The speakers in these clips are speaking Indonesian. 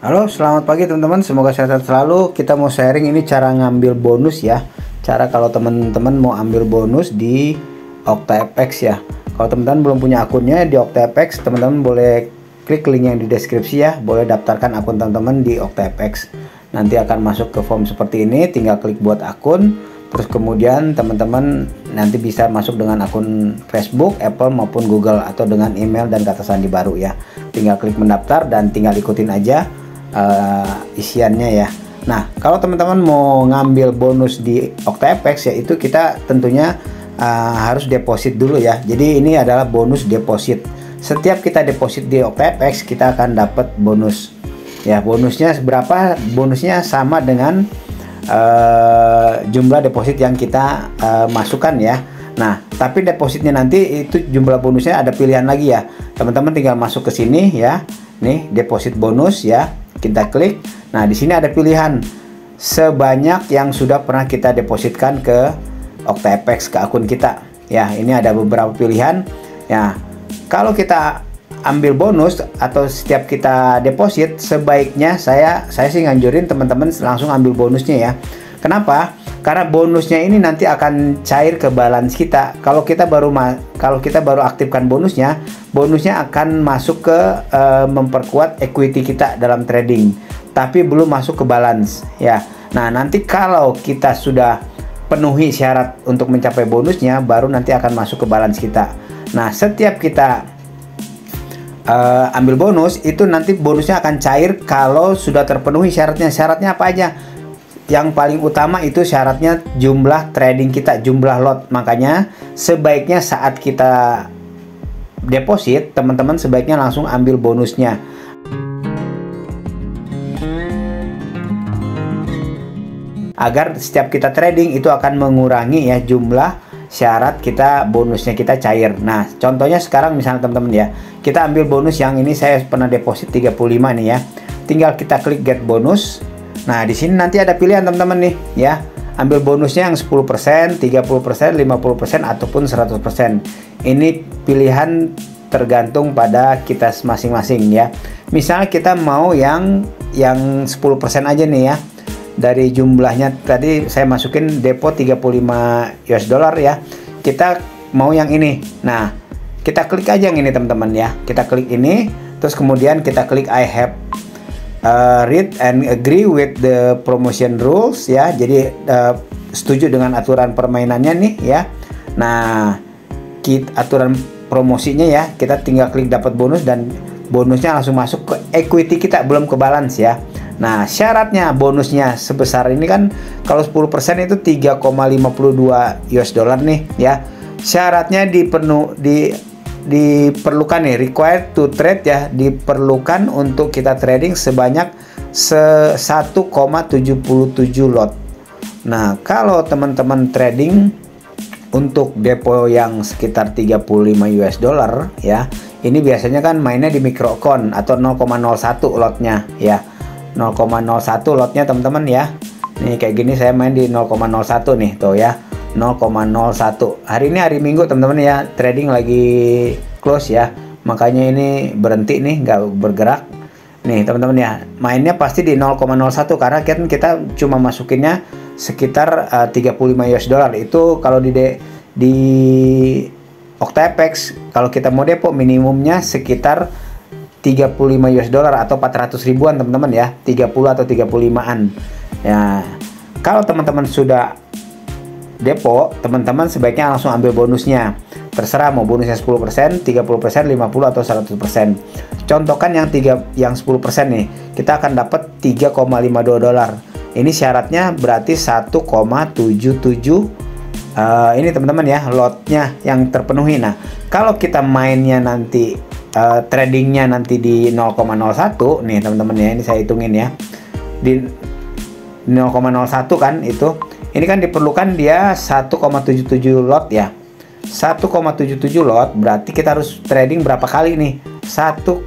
Halo, selamat pagi teman-teman. Semoga sehat selalu. Kita mau sharing ini cara ngambil bonus ya. Cara kalau teman-teman mau ambil bonus di OctaFX ya. Kalau teman-teman belum punya akunnya di OctaFX, teman-teman boleh klik link yang di deskripsi ya. Boleh daftarkan akun teman-teman di OctaFX. Nanti akan masuk ke form seperti ini. Tinggal klik buat akun. Terus kemudian teman-teman nanti bisa masuk dengan akun Facebook, Apple maupun Google, atau dengan email dan kata sandi baru ya. Tinggal klik mendaftar dan tinggal ikutin aja isiannya ya. Nah, kalau teman-teman mau ngambil bonus di OctaFX ya, itu kita tentunya harus deposit dulu ya. Jadi ini adalah bonus deposit. Setiap kita deposit di OctaFX, kita akan dapat bonus ya. Bonusnya berapa? Bonusnya sama dengan jumlah deposit yang kita masukkan ya. Nah, tapi depositnya nanti itu jumlah bonusnya ada pilihan lagi ya. Teman-teman tinggal masuk ke sini ya. Nih, deposit bonus ya. Kita klik. Nah, di sini ada pilihan sebanyak yang sudah pernah kita depositkan ke OctaFX, ke akun kita. Ya, ini ada beberapa pilihan. Ya, kalau kita ambil bonus atau setiap kita deposit, sebaiknya saya sih nganjurin teman-teman langsung ambil bonusnya ya. Kenapa? Karena bonusnya ini nanti akan cair ke balance kita. Kalau kita baru aktifkan bonusnya akan masuk ke memperkuat equity kita dalam trading, tapi belum masuk ke balance ya. Nah, nanti kalau kita sudah penuhi syarat untuk mencapai bonusnya, baru nanti akan masuk ke balance kita. Nah, setiap kita ambil bonus itu nanti bonusnya akan cair kalau sudah terpenuhi syaratnya. Syaratnya apa aja? Yang paling utama itu syaratnya jumlah trading kita, jumlah lot. Makanya sebaiknya saat kita deposit, teman-teman sebaiknya langsung ambil bonusnya. Agar setiap kita trading itu akan mengurangi ya jumlah syarat kita, bonusnya kita cair. Nah, contohnya sekarang misalnya teman-teman ya, kita ambil bonus yang ini saya pernah deposit 35 nih ya. Tinggal kita klik get bonus. Nah, di sini nanti ada pilihan teman-teman nih ya. Ambil bonusnya yang 10%, 30%, 50% ataupun 100%. Ini pilihan tergantung pada kita masing-masing ya. Misalnya kita mau yang 10% aja nih ya. Dari jumlahnya tadi saya masukin depo 35 US dollar ya. Kita mau yang ini. Nah, kita klik aja yang ini teman-teman ya. Kita klik ini, terus kemudian kita klik I have read and agree with the promotion rules ya. Jadi setuju dengan aturan permainannya nih ya. Nah, aturan promosinya ya, kita tinggal klik dapat bonus dan bonusnya langsung masuk ke equity kita, belum ke balance ya. Nah, syaratnya bonusnya sebesar ini kan, kalau 10% itu 3,52 US dollar nih ya. Syaratnya diperlukan nih, required to trade ya, diperlukan untuk kita trading sebanyak 1,77 lot. Nah, kalau teman-teman trading untuk depo yang sekitar 35 US dollar ya, ini biasanya kan mainnya di micro account atau 0,01 lotnya ya. 0,01 lotnya teman-teman ya. Nih kayak gini saya main di 0,01 nih tuh ya. 0,01. Hari ini hari Minggu teman-teman ya, trading lagi close ya. Makanya ini berhenti nih, nggak bergerak. Nih teman-teman ya, mainnya pasti di 0,01 karena kan kita cuma masukinnya sekitar 35 US dollar. Itu kalau di OctaFX kalau kita mau depo minimumnya sekitar 35 US dollar atau 400 ribuan teman-teman ya. 30 atau 35-an. Ya, kalau teman-teman sudah depo, teman-teman sebaiknya langsung ambil bonusnya. Terserah mau bonusnya 10%, 30%, 50 atau 100%. Contohkan yang 10% nih, kita akan dapat 3,52 dolar. Ini syaratnya berarti 1,77 ini teman-teman ya, lotnya yang terpenuhi. Nah, kalau kita mainnya nanti tradingnya nanti di 0,01 nih teman-teman ya, ini saya hitungin ya. Di 0,01 kan itu. Ini kan diperlukan dia 1,77 lot ya. 1,77 lot berarti kita harus trading berapa kali nih? 1,77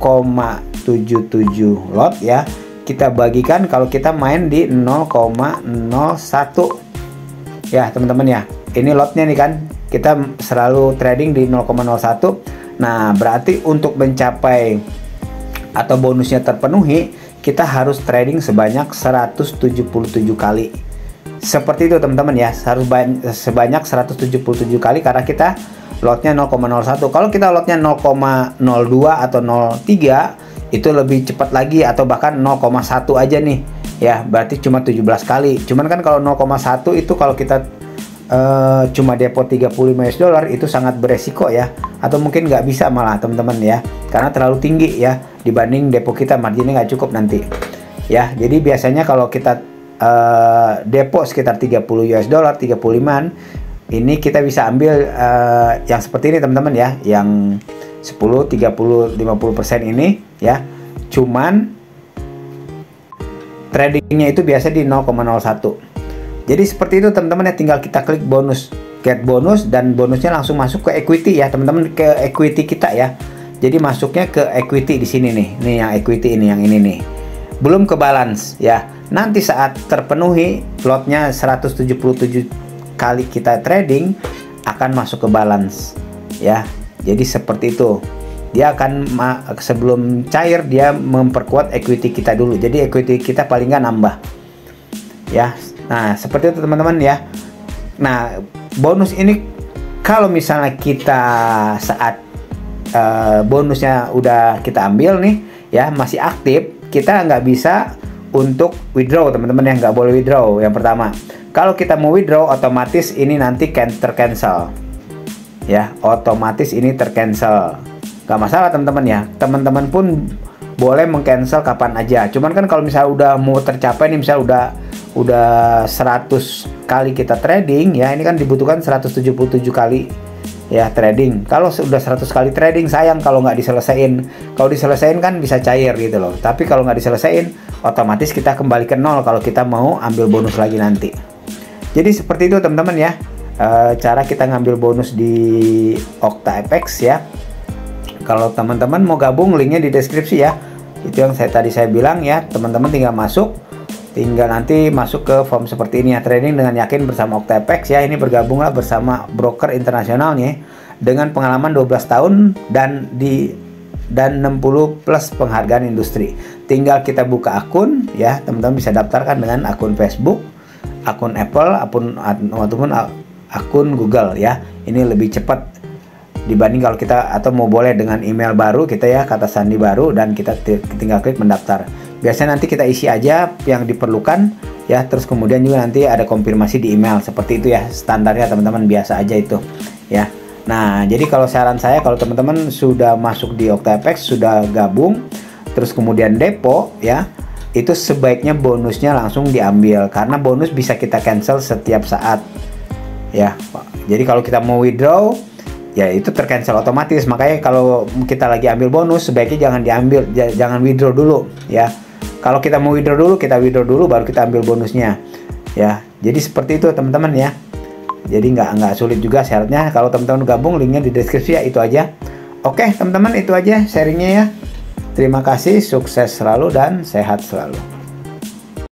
lot ya. Kita bagikan kalau kita main di 0,01 ya teman-teman ya. Ini lotnya nih kan. Kita selalu trading di 0,01. Nah, berarti untuk mencapai atau bonusnya terpenuhi, kita harus trading sebanyak 177 kali. Seperti itu teman-teman ya, harus sebanyak 177 kali karena kita lotnya 0,01. Kalau kita lotnya 0,02 atau 0,3 itu lebih cepat lagi, atau bahkan 0,1 aja nih ya, berarti cuma 17 kali. Cuman kan kalau 0,1 itu kalau kita cuma depo 35 US dollar itu sangat beresiko ya, atau mungkin nggak bisa malah teman-teman ya, karena terlalu tinggi ya dibanding depo kita, marginnya nggak cukup nanti ya. Jadi biasanya kalau kita depo sekitar 30 US dollar, 35-an, ini kita bisa ambil yang seperti ini teman-teman ya, yang 10, 30, 50% ini ya, cuman tradingnya itu biasa di 0,01. Jadi seperti itu teman-teman ya, tinggal kita klik bonus, get bonus, dan bonusnya langsung masuk ke equity ya teman-teman, ke equity kita ya. Jadi masuknya ke equity di sini nih yang equity ini, yang ini nih. Belum ke balance ya. Nanti saat terpenuhi lotnya 177 kali kita trading akan masuk ke balance ya. Jadi seperti itu. Dia akan sebelum cair dia memperkuat equity kita dulu. Jadi equity kita paling nggak nambah ya. Nah seperti itu teman-teman ya. Nah bonus ini kalau misalnya kita saat bonusnya udah kita ambil nih ya, masih aktif, kita nggak bisa untuk withdraw teman-teman ya, nggak boleh withdraw. Yang pertama, kalau kita mau withdraw otomatis ini nanti tercancel ya, otomatis ini tercancel. Nggak masalah teman-teman ya, teman-teman pun boleh mengcancel kapan aja. Cuman kan kalau misalnya udah mau tercapai nih, misalnya udah 100 kali kita trading ya, ini kan dibutuhkan 177 kali ya trading. Kalau sudah 100 kali trading sayang kalau nggak diselesain. Kalau diselesain kan bisa cair gitu loh, tapi kalau nggak diselesain otomatis kita kembali ke nol kalau kita mau ambil bonus lagi nanti. Jadi seperti itu teman-teman ya, cara kita ngambil bonus di OctaFX ya. Kalau teman-teman mau gabung, linknya di deskripsi ya. Itu yang tadi saya bilang ya, teman-teman tinggal masuk, tinggal nanti masuk ke form seperti ini ya, trading dengan yakin bersama OctaFX ya. Ini bergabunglah bersama broker internasionalnya dengan pengalaman 12 tahun dan 60 plus penghargaan industri. Tinggal kita buka akun ya, teman-teman bisa daftarkan dengan akun Facebook, akun Apple, ataupun akun Google ya. Ini lebih cepat dibanding kalau kita, atau mau boleh dengan email baru kita ya, kata sandi baru, dan kita tinggal klik mendaftar. Biasanya nanti kita isi aja yang diperlukan ya, terus kemudian juga nanti ada konfirmasi di email. Seperti itu ya standarnya teman-teman, biasa aja itu ya. Nah jadi kalau saran saya, kalau teman-teman sudah masuk di OctaFX, sudah gabung, terus kemudian depo ya, itu sebaiknya bonusnya langsung diambil, karena bonus bisa kita cancel setiap saat ya. Jadi kalau kita mau withdraw ya itu tercancel otomatis. Makanya kalau kita lagi ambil bonus sebaiknya jangan diambil, jangan withdraw dulu ya. Kalau kita mau withdraw dulu, kita withdraw dulu baru kita ambil bonusnya ya. Jadi seperti itu teman-teman ya. Jadi nggak sulit juga syaratnya. Kalau teman-teman gabung, linknya di deskripsi ya. Itu aja. Oke teman-teman, itu aja sharingnya ya. Terima kasih, sukses selalu dan sehat selalu.